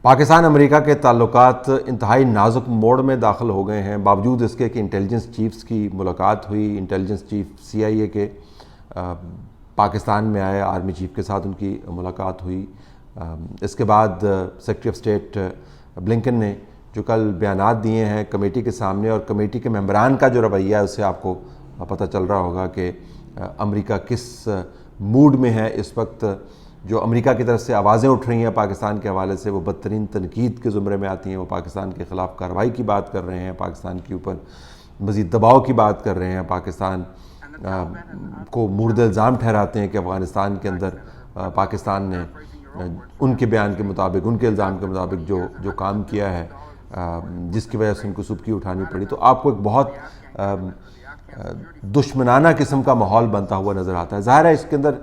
پاکستان امریکہ کے تعلقات انتہائی نازک موڑ میں داخل ہو گئے ہیں، باوجود اس کے کہ انٹیلیجنس چیفز کی ملاقات ہوئی۔ انٹیلیجنس چیف CIA کے پاکستان میں آئے، آرمی چیف کے ساتھ ان کی ملاقات ہوئی۔ اس کے بعد سیکرٹری آف اسٹیٹ بلنکن نے جو کل بیانات دیے ہیں کمیٹی کے سامنے، اور کمیٹی کے ممبران کا جو رویہ ہے اس سے آپ کو پتہ چل رہا ہوگا کہ امریکہ کس موڈ میں ہے اس وقت۔ جو امریکہ کی طرف سے آوازیں اٹھ رہی ہیں پاکستان کے حوالے سے، وہ بدترین تنقید کے زمرے میں آتی ہیں۔ وہ پاکستان کے خلاف کارروائی کی بات کر رہے ہیں، پاکستان کے اوپر مزید دباؤ کی بات کر رہے ہیں، پاکستان کو مورد الزام ٹھہراتے ہیں کہ افغانستان کے اندر پاکستان نے ان کے بیان کے مطابق، ان کے الزام کے مطابق جو کام کیا ہے، جس کی وجہ سے ان کو سبکی اٹھانی پڑی۔ تو آپ کو ایک بہت دشمنانہ قسم کا ماحول بنتا ہوا نظر آتا ہے۔ ظاہر ہے اس کے اندر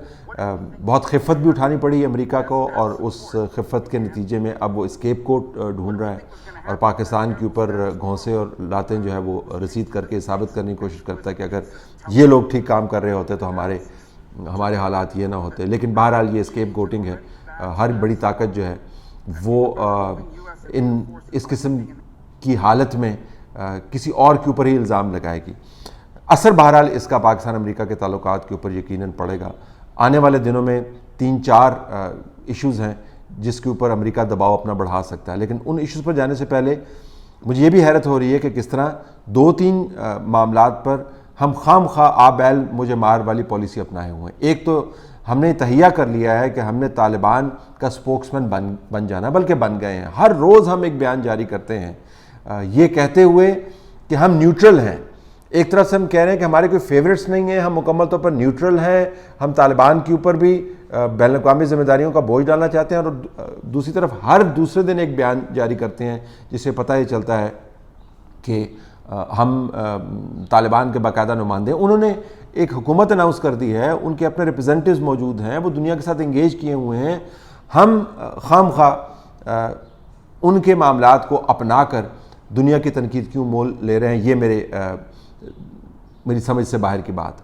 بہت خفت بھی اٹھانی پڑی امریکہ کو، اور اس خفت کے نتیجے میں اب وہ اسکیپ کوٹ ڈھونڈ رہا ہے اور پاکستان کے اوپر گھونسے اور لاتیں جو ہے وہ رسید کر کے ثابت کرنے کی کوشش کرتا ہے کہ اگر یہ لوگ ٹھیک کام کر رہے ہوتے تو ہمارے حالات یہ نہ ہوتے۔ لیکن بہرحال یہ اسکیپ گوٹنگ ہے۔ ہر بڑی طاقت جو ہے وہ اس قسم کی حالت میں کسی اور کے اوپر ہی الزام لگائے گی۔ اثر بہرحال اس کا پاکستان امریکہ کے تعلقات کے اوپر یقیناً پڑے گا۔ آنے والے دنوں میں 3-4 ایشوز ہیں جس کے اوپر امریکہ دباؤ اپنا بڑھا سکتا ہے، لیکن ان ایشوز پر جانے سے پہلے مجھے یہ بھی حیرت ہو رہی ہے کہ کس طرح 2-3 معاملات پر ہم خام خواہ آ بیل مجھے مار والی پالیسی اپنائے ہوئے ہیں۔ ایک تو ہم نے تہیہ کر لیا ہے کہ ہم نے طالبان کا سپوکسمین بن جانا، بلکہ بن گئے ہیں۔ ہر روز ہم ایک بیان جاری کرتے ہیں یہ کہتے ہوئے کہ ہم نیوٹرل ہیں۔ ایک طرف سے ہم کہہ رہے ہیں کہ ہمارے کوئی فیورٹس نہیں ہیں، ہم مکمل طور پر نیوٹرل ہیں، ہم طالبان کے اوپر بھی بین الاقوامی ذمہ داریوں کا بوجھ ڈالنا چاہتے ہیں، اور دوسری طرف ہر دوسرے دن ایک بیان جاری کرتے ہیں جس سے پتہ یہ چلتا ہے کہ ہم طالبان کے باقاعدہ نمائندے ہیں۔ انہوں نے ایک حکومت اناؤنس کر دی ہے، ان کے اپنے ریپرزینٹیوز موجود ہیں، وہ دنیا کے ساتھ انگیج کیے ہوئے ہیں۔ ہم خام خواہ ان کے معاملات کو اپنا کر دنیا کی تنقید کیوں مول لے رہے ہیں، یہ میری سمجھ سے باہر کی بات۔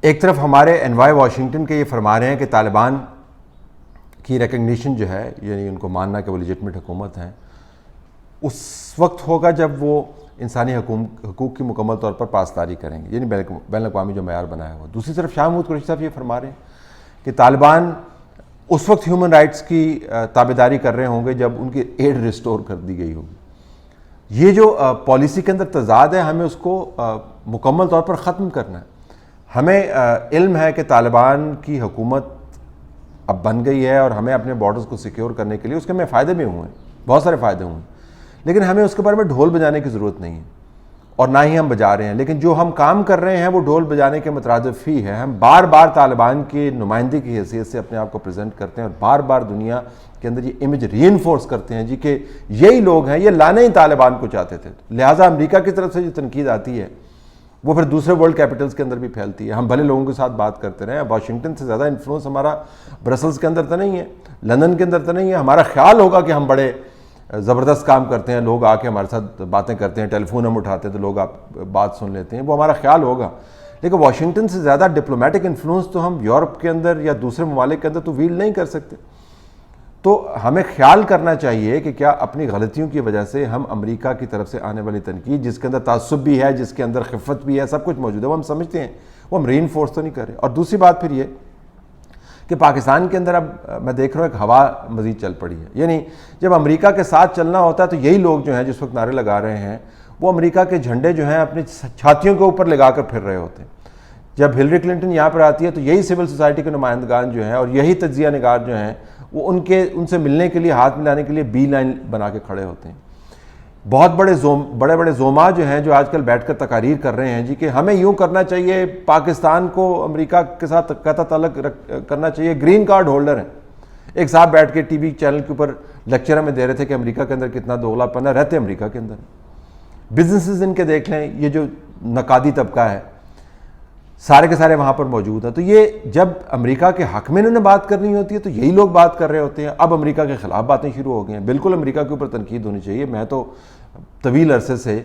ایک طرف ہمارے انوائے واشنگٹن کے یہ فرما رہے ہیں کہ طالبان کی ریکگنیشن جو ہے، یعنی ان کو ماننا کہ وہ لیجٹمیٹ حکومت ہیں، اس وقت ہوگا جب وہ انسانی حقوق کی مکمل طور پر پاسداری کریں گے، یعنی بین الاقوامی جو معیار بنایا ہوا۔ دوسری طرف شاہ محمود قریشی صاحب یہ فرما رہے ہیں کہ طالبان اس وقت ہیومن رائٹس کی تابعداری کر رہے ہوں گے جب ان کی ایڈ ریسٹور کر دی گئی ہوگی۔ یہ جو پالیسی کے اندر تضاد ہے، ہمیں اس کو مکمل طور پر ختم کرنا ہے۔ ہمیں علم ہے کہ طالبان کی حکومت اب بن گئی ہے، اور ہمیں اپنے بارڈرز کو سیکیور کرنے کے لیے اس کے میں فائدے بھی ہوئے ہیں، بہت سارے فائدے ہوئے ہیں، لیکن ہمیں اس کے بارے میں ڈھول بجانے کی ضرورت نہیں ہے، اور نہ ہی ہم بجا رہے ہیں۔ لیکن جو ہم کام کر رہے ہیں وہ ڈھول بجانے کے مترادف ہی ہے۔ ہم بار بار طالبان کے نمائندے کی حیثیت سے اپنے آپ کو پریزنٹ کرتے ہیں، اور بار بار دنیا کے اندر یہ امیج ری انفورس کرتے ہیں کہ یہی لوگ ہیں، یہ لانے ہی طالبان کو چاہتے تھے۔ لہٰذا امریکہ کی طرف سے جو تنقید آتی ہے وہ پھر دوسرے ورلڈ کیپٹلز کے اندر بھی پھیلتی ہے۔ ہم بھلے لوگوں کے ساتھ بات کرتے رہے ہیں، واشنگٹن سے زیادہ انفلوئنس ہمارا برسلز کے اندر تو نہیں ہے، لندن کے اندر تو نہیں ہے۔ ہمارا خیال ہوگا کہ ہم بڑے زبردست کام کرتے ہیں، لوگ آ کے ہمارے ساتھ باتیں کرتے ہیں، ٹیلی فون ہم اٹھاتے ہیں تو لوگ بات سن لیتے ہیں، وہ ہمارا خیال ہوگا۔ لیکن واشنگٹن سے زیادہ ڈپلومیٹک انفلوئنس تو ہم یورپ کے اندر یا دوسرے ممالک کے اندر تو ویل نہیں کر سکتے۔ تو ہمیں خیال کرنا چاہیے کہ کیا اپنی غلطیوں کی وجہ سے ہم امریکہ کی طرف سے آنے والی تنقید، جس کے اندر تعصب بھی ہے، جس کے اندر خفت بھی ہے، سب کچھ موجود ہے، وہ ہم سمجھتے ہیں، وہ ہم ری انفورس تو نہیں کر رہے۔ اور دوسری بات پھر یہ کہ پاکستان کے اندر اب میں دیکھ رہا ہوں ایک ہوا مزید چل پڑی ہے، یعنی جب امریکہ کے ساتھ چلنا ہوتا ہے تو یہی لوگ جو ہیں جس وقت نعرے لگا رہے ہیں وہ امریکہ کے جھنڈے جو ہیں اپنی چھاتیوں کے اوپر لگا کر پھر رہے ہوتے ہیں۔ جب ہلری کلنٹن یہاں پر آتی ہے تو یہی سول سوسائٹی کے نمائندگان جو ہیں اور یہی تجزیہ نگار جو ہیں وہ ان سے ملنے کے لیے، ہاتھ ملانے کے لیے بی لائن بنا کے کھڑے ہوتے ہیں۔ بہت بڑے زوما جو ہیں جو آج کل بیٹھ کر تقاریر کر رہے ہیں کہ ہمیں یوں کرنا چاہیے، پاکستان کو امریکہ کے ساتھ قطع تعلق کرنا چاہیے، گرین کارڈ ہولڈر ہیں۔ ایک صاحب بیٹھ کے ٹی وی چینل کے اوپر لیکچر میں دے رہے تھے کہ امریکہ کے اندر کتنا دوغلا پن ہے، رہتے امریکہ کے اندر، بزنسز ان کے دیکھ لیں، یہ جو نقادی طبقہ ہے سارے کے سارے وہاں پر موجود ہیں۔ تو یہ جب امریکہ کے حق میں انہوں نے بات کرنی ہوتی ہے تو یہی لوگ بات کر رہے ہوتے ہیں۔ اب امریکہ کے خلاف باتیں شروع ہو گئی ہیں۔ بالکل امریکہ کے اوپر تنقید ہونی چاہیے۔ میں تو طویل عرصے سے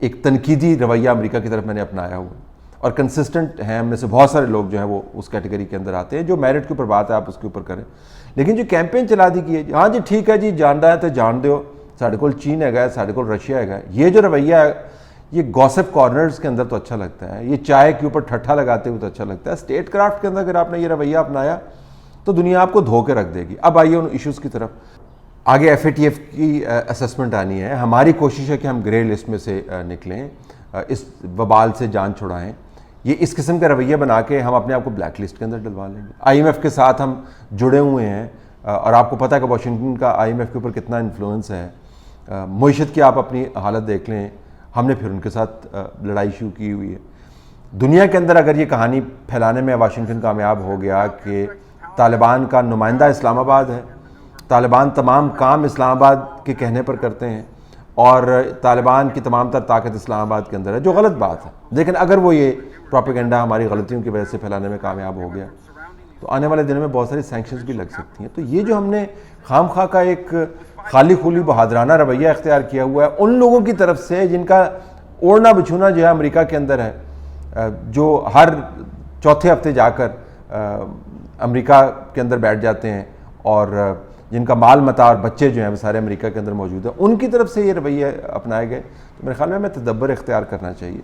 ایک تنقیدی رویہ امریکہ کی طرف میں نے اپنایا ہوا، اور کنسسٹنٹ ہیں ہم میں سے بہت سارے لوگ جو ہیں وہ اس کیٹیگری کے اندر آتے ہیں. جو میرٹ کے اوپر بات ہے آپ اس کے اوپر کریں, لیکن جو کیمپین چلا دی گئی ہے ہاں جی ٹھیک ہے جی جان رہا ہے تو جان دو, ساڑھے کول چین ہے ساڑھے کول رشیا ہے, یہ جو رویہ ہے یہ گوسپ کارنرز کے اندر تو اچھا لگتا ہے, یہ چائے کے اوپر ٹھٹھا لگاتے ہوئے تو اچھا لگتا ہے. اسٹیٹ کرافٹ کے اندر اگر آپ نے یہ رویہ اپنایا تو دنیا آپ کو دھو کے رکھ دے گی. اب آئیے ان ایشوز کی طرف. آگے ایف اے ٹی ایف کی اسسمنٹ آنی ہے. ہماری کوشش ہے کہ ہم گرے لسٹ میں سے نکلیں, اس وبال سے جان چھڑائیں. یہ اس قسم کا رویہ بنا کے ہم اپنے آپ کو بلیک لسٹ کے اندر ڈلوا لیں گے. آئی ایم ایف کے ساتھ ہم جڑے ہوئے ہیں اور آپ کو پتہ ہے کہ واشنگٹن کا آئی ایم ایف کے اوپر کتنا انفلوئنس ہے. معیشت کی آپ اپنی حالت دیکھ لیں, ہم نے پھر ان کے ساتھ لڑائی شروع کی ہوئی ہے. دنیا کے اندر اگر یہ کہانی پھیلانے میں واشنگٹن کامیاب ہو گیا کہ طالبان کا نمائندہ اسلام آباد ہے, طالبان تمام کام اسلام آباد کے کہنے پر کرتے ہیں اور طالبان کی تمام تر طاقت اسلام آباد کے اندر ہے, جو غلط بات ہے. لیکن اگر وہ یہ پروپیگنڈا ہماری غلطیوں کی وجہ سے پھیلانے میں کامیاب ہو گیا تو آنے والے دنوں میں بہت ساری سینکشنز بھی لگ سکتی ہیں. تو یہ جو ہم نے خام خواہ کا ایک خالی خولی بہادرانہ رویہ اختیار کیا ہوا ہے ان لوگوں کی طرف سے جن کا اوڑھنا بچھونا جو ہے امریکہ کے اندر ہے, جو ہر چوتھے ہفتے جا کر امریکہ کے اندر بیٹھ جاتے ہیں اور جن کا مال متاع اور بچے جو ہیں وہ سارے امریکہ کے اندر موجود ہیں, ان کی طرف سے یہ رویہ اپنائے گئے. تو میرے خیال میں ہمیں تدبر اختیار کرنا چاہیے,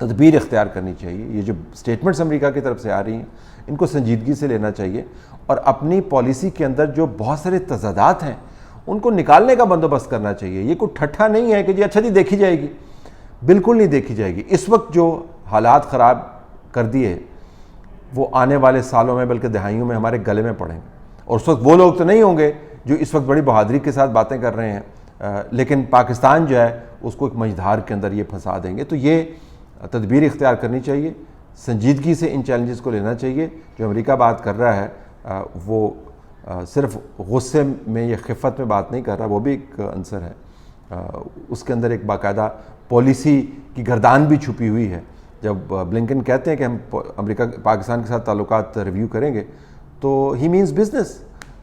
تدبیر اختیار کرنی چاہیے. یہ جو سٹیٹمنٹس امریکہ کی طرف سے آ رہی ہیں ان کو سنجیدگی سے لینا چاہیے اور اپنی پالیسی کے اندر جو بہت سارے تضادات ہیں ان کو نکالنے کا بندوبست کرنا چاہیے. یہ کوئی ٹھٹھا نہیں ہے کہ جی اچھا جی دیکھی جائے گی, بالکل نہیں دیکھی جائے گی. اس وقت جو حالات خراب کر دیے وہ آنے والے سالوں میں بلکہ دہائیوں میں ہمارے گلے میں پڑیں گے. اور اس وقت وہ لوگ تو نہیں ہوں گے جو اس وقت بڑی بہادری کے ساتھ باتیں کر رہے ہیں, لیکن پاکستان جو ہے اس کو ایک مجدھار کے اندر یہ پھنسا دیں گے. تو یہ تدبیر اختیار کرنی چاہیے, سنجیدگی سے ان چیلنجز کو لینا چاہیے. جو امریکہ بات کر رہا ہے وہ صرف غصے میں یا خفت میں بات نہیں کر رہا, وہ بھی ایک عنصر ہے. اس کے اندر ایک باقاعدہ پالیسی کی گردان بھی چھپی ہوئی ہے. جب بلنکن کہتے ہیں کہ ہم امریکہ پاکستان کے ساتھ تعلقات ریویو کریں گے تو ہی مینز بزنس,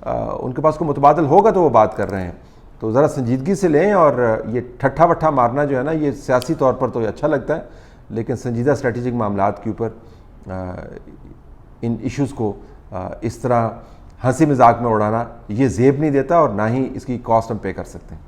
ان کے پاس کوئی متبادل ہوگا تو وہ بات کر رہے ہیں. تو ذرا سنجیدگی سے لیں, اور یہ ٹھٹھا وٹھا مارنا جو ہے نا یہ سیاسی طور پر تو اچھا لگتا ہے, لیکن سنجیدہ اسٹریٹجک معاملات کے اوپر ان ایشوز کو اس طرح ہنسی مذاق میں اڑانا یہ زیب نہیں دیتا اور نہ ہی اس کی کاسٹ ہم پے کر سکتے ہیں.